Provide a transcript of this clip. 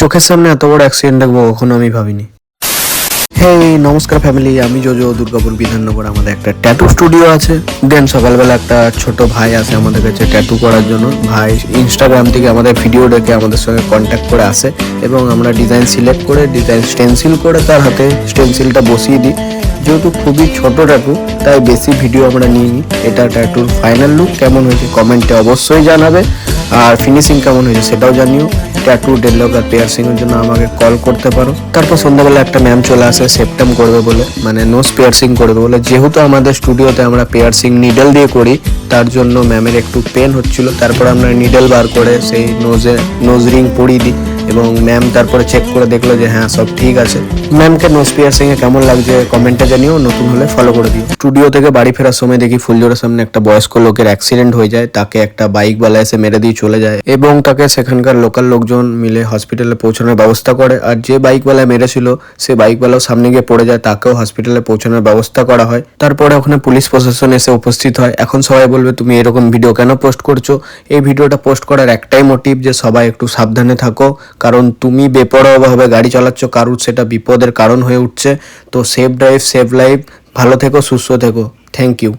চোখের সামনে এত বড় অ্যাক্সিডেন্ট দেখবো কখনো আমি ভাবিনি। হেই নমস্কার ফ্যামিলি, আমি জোজো দুর্গাপুর বিধাননগর। আমাদের একটা ট্যাটু স্টুডিও আছে। দেন সকালবেলা একটা ছোট ভাই আসে আমাদের কাছে ট্যাটু করার জন্য। ভাই ইনস্টাগ্রাম থেকে আমাদের ভিডিও দেখে আমাদের সঙ্গে কন্ট্যাক্ট করে আসে এবং আমরা ডিজাইন সিলেক্ট করে ডিজাইন স্টেনসিল করে তার হাতে স্টেনসিলটা বসিয়ে দিই। যেহেতু খুবই ছোট ট্যাটু তাই বেশি ভিডিও আমরা নিইনি। এটা ট্যাটুর ফাইনাল লুক কেমন হয়েছে কমেন্টে অবশ্যই জানাবে, আর ফিনিশিং কেমন হয়েছে সেটাও জানিও। ট্যাটু ডেডলক আর পিয়ার্সিং এর জন্য আমাকে কল করতে পারো। তারপর সন্ধ্যাবেলা একটা ম্যাম চলে আসে সেপ্টেম করবে বলে, মানে নোজ পিয়ার্সিং করবে বলে। যেহেতু আমাদের স্টুডিওতে আমরা পিয়ার্সিং নিডল দিয়ে করি তার জন্য ম্যামের একটু পেন হচ্ছিল। তারপর আমরা নিডল বার করে সেই নোজ রিং পরিয়ে দিই এবং ম্যাম তারপরে চেক করে দেখলো যে হ্যাঁ সব ঠিক আছে। ম্যামকে নোজ পিয়ার্সিং এ কেমন লাগছে কমেন্টে জানিও, নতুন হলে ফলো করে দিও। স্টুডিও থেকে বাড়ি ফেরার সময় দেখি ফুলজোড়ার সামনে একটা বয়স্ক লোকের অ্যাক্সিডেন্ট হয়ে যায়। তাকে একটা বাইকওয়ালা এসে মেরে দিয়ে চলে যায় এবং তাকে সেখানকার লোকাল লোকজন মিলে হসপিটালে পৌঁছানোর ব্যবস্থা করে। আর যে বাইকওয়ালা মেরেছিল সে বাইকওয়ালাও সামনে গিয়ে পড়ে যায়, তাকেও হসপিটালে পৌঁছানোর ব্যবস্থা করা হয়। তারপরে ওখানে পুলিশ প্রশাসন এসে উপস্থিত হয়। এখন সবাই বলবে তুমি এরকম ভিডিও কেন পোস্ট করছো? এই ভিডিওটা পোস্ট করার একটাই মোটিভ যে সবাই একটু সাবধানে থাকো, কারণ তুমি বেপরোয়াভাবে গাড়ি চালাচ্ছ, কারুর সেটা বিপদের কারণ হয়ে উঠছে। তো সেফ ড্রাইভ সেভ লাইফ, ভালো থেকো সুস্থ থেকো। Thank you.